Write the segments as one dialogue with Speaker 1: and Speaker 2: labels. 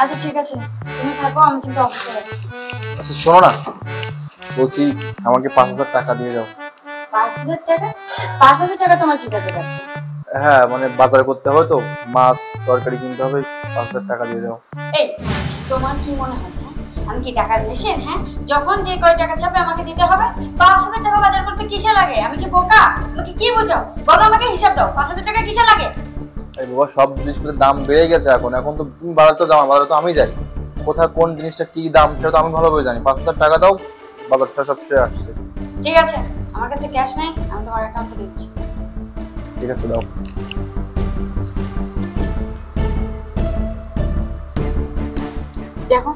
Speaker 1: আচ্ছা ঠিক আছে, তুমি থাকো, আমি কিন্তু অফিসে যাচ্ছি।
Speaker 2: আচ্ছা শোনো না, বলছি আমাকে 5,000 টাকা দিয়ে যাও।
Speaker 1: 5,000 টাকা? 5,000 টাকা তোমার কি কাজে লাগবে?
Speaker 2: হ্যাঁ মানে বাজার করতে হবে তো, মাছ তরকারি কিনতে হবে, 5,000 টাকা দিয়ে দাও।
Speaker 1: এই, তোমার কি মনে হয় হ্যাঁ? আমি কি টাকার মেশিন? হ্যাঁ, যখন যে কয় টাকা চাবে আমাকে দিতে হবে। 5,000 টাকা বাজার করতে কিসে লাগে? আমি কি বোকা? আমাকে কি বোঝাও বলো, আমাকে হিসাব দাও। 5,000 টাকা কিসে লাগে?
Speaker 2: এই বাবা, সব জিনিসপত্রের দাম বেড়ে গেছে এখন। এখন তো তুমি বাজার তো যাও, বাজারে তো আমি যাই। কোথায় কোন জিনিসটা কি দাম সেটা তো আমি ভালোভাবে জানি। 5,000 টাকা দাও, বাজারটা সব শেষ আসছে।
Speaker 1: ঠিক আছে, আমার কাছে ক্যাশ নেই, আমি তোমার অ্যাকাউন্টে দিচ্ছি।
Speaker 2: ঠিক আছে দাও।
Speaker 1: দেখো।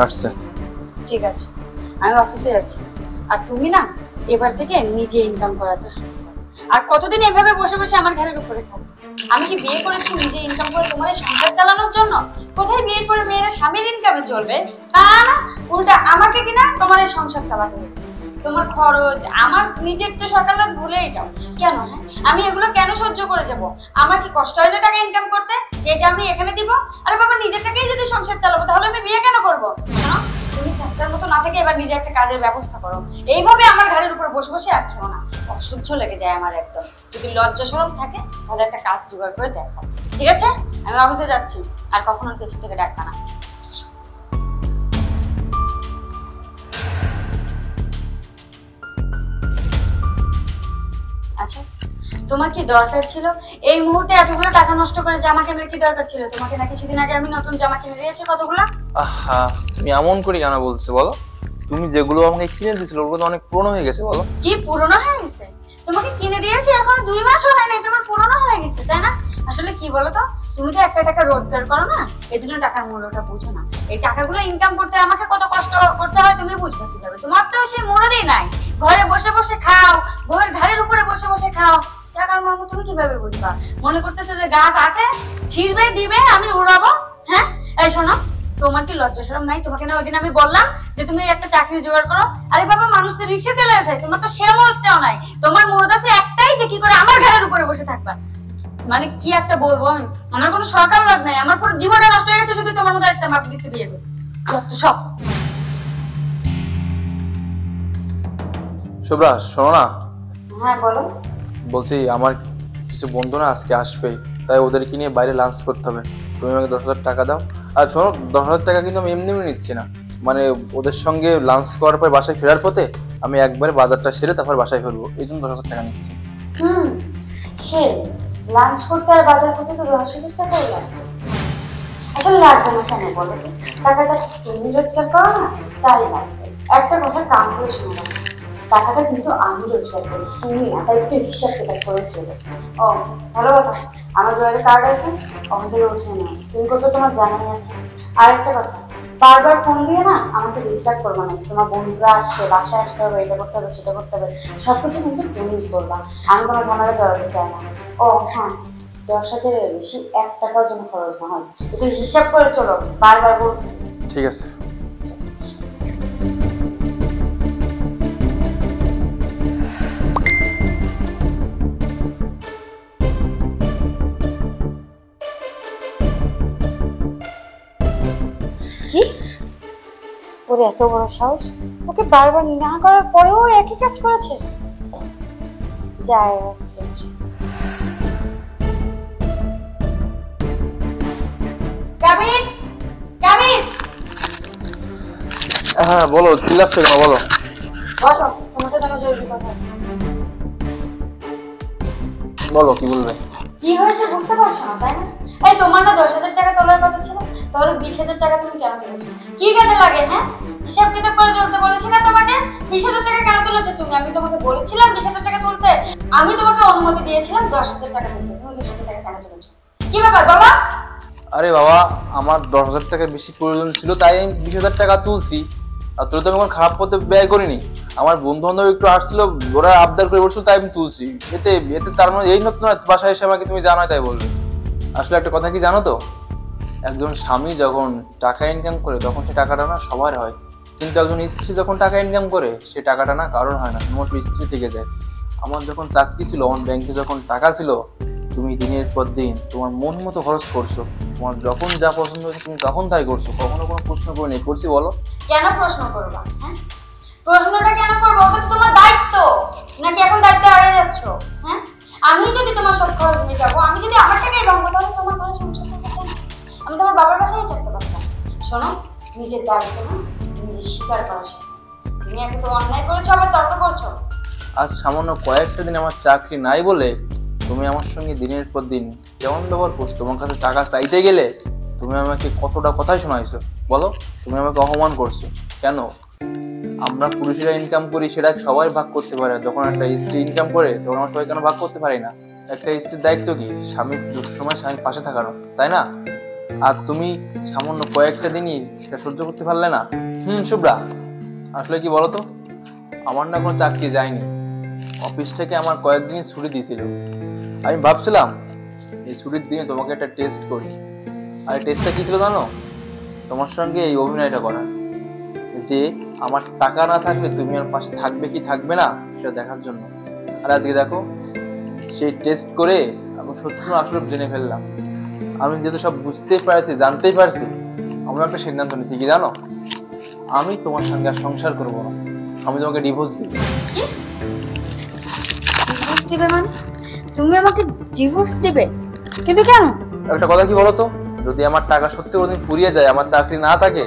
Speaker 2: আসছে।
Speaker 1: ঠিক আছে, আমি অফিসে যাচ্ছি। আর তুমি না এবার থেকে নিজে ইনকাম করাতে শুরু করো। আর কতদিন এভাবে বসে বসে আমার ঘরের উপরে থাকবে? আমি কি বিয়ে করেছি নিজে ইনকাম করে তোমাদের সংসার চালানোর জন্য? কোথায় বিয়ে করে মেয়েরা স্বামীর ইনকামে চলবে তা না, উল্টা আমাকে কিনা তোমার এই সংসার চালাতে হচ্ছে। তোমার খরচ আমার নিজের তো সকালে ভুলেই যাও কেন? হ্যাঁ, আমি এগুলো কেন সহ্য করে যাব? আমার কি কষ্ট হয় না টাকা ইনকাম করতে, যেটা আমি এখানে দিব? আরে বাবা, নিজের টাকাই যদি সংসার চালাবো তাহলে আমি বিয়ে কেন করবো? শোনো, তুমি চেষ্টার মতো না থেকে এবার নিজে একটা কাজের ব্যবস্থা করো। এইভাবে আমার ঘাড়ের উপর বসে বসে আর খেও না, অসহ্য লেগে যায় আমার একদম। যদি লজ্জা শরম থাকে তাহলে একটা কাজ জোগাড় করে দেখো। ঠিক আছে, আমি অফিসে যাচ্ছি, আর কখনো কিছু থেকে ডাকবা না। আচ্ছা, তোমার কি দরকার ছিল এই মুহূর্তে এতগুলো টাকা নষ্ট করে জামা কেনার? কি দরকার ছিল? তোমাকে না কিছুদিন আগে আমি নতুন জামা কিনে দিয়েছি কতগুলো।
Speaker 2: আহা, তুমি এমন করে কেন বলছো বলো? তুমি যেগুলো আমাকে কিনে দিয়েছিলে ওগুলো তো অনেক পুরনো হয়ে গেছে বলো।
Speaker 1: কি পুরনো হয়ে গেছে? তোমাকে কিনে দিয়েছি এখন 2 মাসও হয় নাই, তোমার পুরনো হয়ে গেছে তাই না? আসলে কি বলো তো, তুমি তো একটা টাকা রোজগার করো না, এই জন্য টাকার মূল্যটা বুঝো না। এই টাকাগুলো ইনকাম করতে আমাকে কত কষ্ট করতে হয় তুমি বুঝবে কিভাবে? তোমার তো সেই মূল্যই নাই। ঘরে বসে বসে খাও, বউয়ের ঘাড়ের উপরে বসে বসে খাও, টাকার মূল্য তুমি কিভাবে বুঝবা? মনে করতেছে যে গাছ আছে, ছিড়বে দিবে আমি উড়াবো? হ্যাঁ, এই শোনো, তোমার কি লজ্জা শরম নাই? তোমাকে না ওইদিন আমি বললাম যে তুমি একটা চাকরি জোগাড় করো। আরে বাবা, মানুষ তো রিক্সা চলে যায়, তোমার তো সে মুহূর্তেও নাই। তোমার মুহূর্ত আছে একটাই যে কি করে আমার ঘরের উপরে বসে থাকবা। মানে কি একটা বলবো আমি, আমার কোনো সরকার লাভ নাই, আমার পুরো জীবনটা নষ্ট হয়ে গেছে শুধু তোমার মতো একটা মাপ দিতে বিয়ে করে। সব।
Speaker 2: শুভ্রা শোনো না,
Speaker 1: হ্যাঁ বলো।
Speaker 2: বলছি আমার কিছু বন্ধু না আজকে আসবে, তাই ওদেরকে নিয়ে বাইরে লাঞ্চ করতে হবে। তুমি আমাকে 10,000 টাকা দাও। আর শোনো, 10,000 টাকা কিন্তু আমি এমনি এমনি নিচ্ছি না। মানে ওদের সঙ্গে লাঞ্চ করার পর বাসায় ফেরার পথে আমি একবারে বাজারটা সেরে তারপর বাসায় ফেরবো, এই জন্য 10,000 টাকা নিচ্ছি।
Speaker 1: হুম, সে লাঞ্চ করতে আর বাজার করতে তো 10,000 টাকাই লাগবে। আসলে লাগবে না কেন বলো তো? টাকাটা তুমি রোজগার করো না, তাই লাগবে। একটা কথা কান করে শুনে রাখো, টাকাটা কিন্তু আমি রোজগার করি, তুমি না, তাই একটু হিসাব কিতাব করে চলো। ও, ভালো কথা, আমার ড্রয়ারে কার্ড আছে, ওখান থেকে উঠিয়ে নাও। পিনকোড তো তোমার জানাই আছে। আর একটা কথা, বারবার ফোন দিয়ে না আমাকে ডিস্টার্ব করবা না। তোমার বন্ধুরা আসছে, বাসায় আসতে হবে, এটা করতে হবে সেটা করতে হবে, সবকিছু কিন্তু তুমিই করবা। আমি কোনো ঝামেলা জড়াতে চাই না। ও হ্যাঁ, 10,000-এর বেশি 1 টাকাও যেন খরচ না হয়, একটু হিসাব করে চলো, বারবার বলছি।
Speaker 2: ঠিক আছে।
Speaker 1: কি? ওর এত বড় সাহস, ওকে বারবার না করার পরেও একই কাজ করেছে। যায় কাবিন, কাবিন,
Speaker 2: হ্যাঁ বলো, চিল্লাচ্ছ কেন বলো?
Speaker 1: বসো, তোমার সাথে আমার জরুরি কথা আছে।
Speaker 2: বলো কি বলবে?
Speaker 1: কি হয়েছে বুঝতে পারছো না তাই না? এই তোমার না 10,000 টাকা তোলার কথা ছিল, তাহলে 20,000 টাকা তুমি কেন তুলেছো? কি কাজে লাগে? হ্যাঁ, হিসাব কিতাব করে চলতে বলেছি না তোমাকে? 20,000 টাকা কেন তুলেছো তুমি? আমি তোমাকে বলেছিলাম 20,000 টাকা তুলতে? আমি তোমাকে অনুমতি দিয়েছিলাম 10,000 টাকা তুলতে, তুমি 20,000 টাকা কেন তুলেছো? কি ব্যাপার বলো?
Speaker 2: আরে বাবা, আমার 10,000 টাকা বেশি প্রয়োজন ছিল তাই আমি 20,000 টাকা তুলছি। আর তুলে তো আমি কোনো খারাপ পথে ব্যয় করিনি। আমার বন্ধু বান্ধব একটু আসছিল, ওরা আবদার করে বলছিল তাই আমি তুলছি। এতে এতে তার মানে এই নতুন বাসায় এসে আমাকে তুমি জানো তাই বলবে। আসলে একটা কথা কি জানো তো, একজন স্বামী যখন টাকা ইনকাম করে তখন সে টাকাটা না সবার হয়, কিন্তু একজন স্ত্রী যখন টাকা ইনকাম করে সে টাকাটা না কারোর হয় না, তোমার স্ত্রী থেকে যায়। আমার যখন চাকরি ছিল, আমার ব্যাংকে যখন টাকা ছিল, তুমি দিনের পর দিন তোমার মন মতো খরচ করছো, তোমার যখন যা পছন্দ হয়েছে তুমি তখন তাই করছো, কখনো কোনো প্রশ্ন করে নেই করছি বলো?
Speaker 1: কেন প্রশ্ন করবা? হ্যাঁ, প্রশ্নটা কেন করবো? ওটা তো তোমার দায়িত্ব, নাকি এখন দায়িত্ব হারিয়ে যাচ্ছ? হ্যাঁ, আমি যদি তোমার সব খরচ নিয়ে যাবো, আমি যদি আমার টাকাই ভাঙবো, তাহলে তোমার ঘরে সংসার করতে হবে না। আমি তোমার বাবার বাসায় থাকতে পারতাম। শোনো, নিজের দায়িত্ব না নিজে স্বীকার করা শেখো। তুমি এখন তো অন্যায় করেছো, আবার তর্ক করছো।
Speaker 2: আজ সামান্য কয়েকটা দিন আমার চাকরি নাই বলে তুমি আমার সঙ্গে দিনের পর দিন কেমন ব্যবহার করছো? তোমার কাছে টাকা চাইতে গেলে তুমি আমাকে কতটা কথাই শোনাইছো বলো? তুমি আমাকে অপমান করছো কেন? আমরা পুরুষেরা ইনকাম করি, সেটা সবাই ভাগ করতে পারে। যখন একটা স্ত্রী ইনকাম করে তখন আমরা সবাই কেন ভাগ করতে পারি না? একটা স্ত্রীর দায়িত্ব কি? স্বামীর দুঃখের সময় স্বামীর পাশে থাকানো, তাই না? আর তুমি সামান্য কয়েকটা দিনই সেটা সহ্য করতে পারলে না? শুভ্রা, আসলে কি বলতো, আমার না কোনো চাকরি যায়নি, অফিস থেকে আমার কয়েকদিনই ছুটি দিয়েছিল। আমি ভাবছিলাম এই ছুটির দিনে তোমাকে একটা টেস্ট করি। আর টেস্টটা কি ছিল জানো? তোমার সঙ্গে এই অভিনয়টা করা, যে আমার টাকা না থাকলে তুমি আমার পাশে থাকবে কি থাকবে না সেটা দেখার জন্য। আর আজকে দেখো, সেই টেস্ট করে আমি সত্যি আসলে জেনে ফেললাম। আমি যেহেতু সব বুঝতেই পারছি, জানতেই পারছি, আমরা একটা সিদ্ধান্ত নিচ্ছি কি জানো? আমি তোমার সঙ্গে আর সংসার করবো না, আমি তোমাকে ডিভোর্স দিব।
Speaker 1: ডিভোর্স দিবে মানে? তুমি আমাকে ডিভোর্স দিবে? কিন্তু কেন?
Speaker 2: একটা কথা কি বলতো, যদি আমার টাকা সত্যি কোনোদিন ফুরিয়ে যায়, আমার চাকরি না থাকে,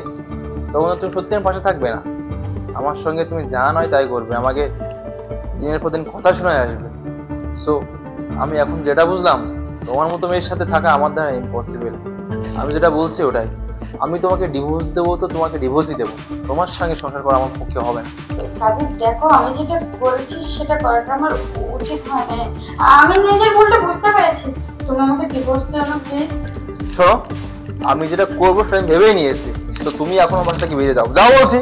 Speaker 2: তখন তুমি সত্যি আমার পাশে থাকবে না। আমার সঙ্গে তুমি যা নয় তাই করবে, আমাকে দিনের পর দিন কথা শোনায় আসবে। সো আমি এখন যেটা বুঝলাম, তোমার মতো মেয়ের সাথে থাকা আমার দ্বারা ইম্পসিবল। আমি যেটা বলছি ওটাই, আমি তোমাকে ডিভোর্স দেবো তো তোমাকে ডিভোর্সই দেবো, তোমার সঙ্গে সংসার করা আমার পক্ষে হবে না।
Speaker 1: সাবির, দেখো, আমি যেটা বলেছি সেটা করাটা আমার উচিত হয় না। আমি নিজের ভুলটা বুঝতে পেরেছি। তুমি আমাকে ডিভোর্স দাও না প্লিজ।
Speaker 2: শোনো, আমি যেটা করবো সেটা আমি ভেবেই নিয়েছি, তো তুমি এখন আমার থেকে বেরিয়ে যাও, যাও বলছি।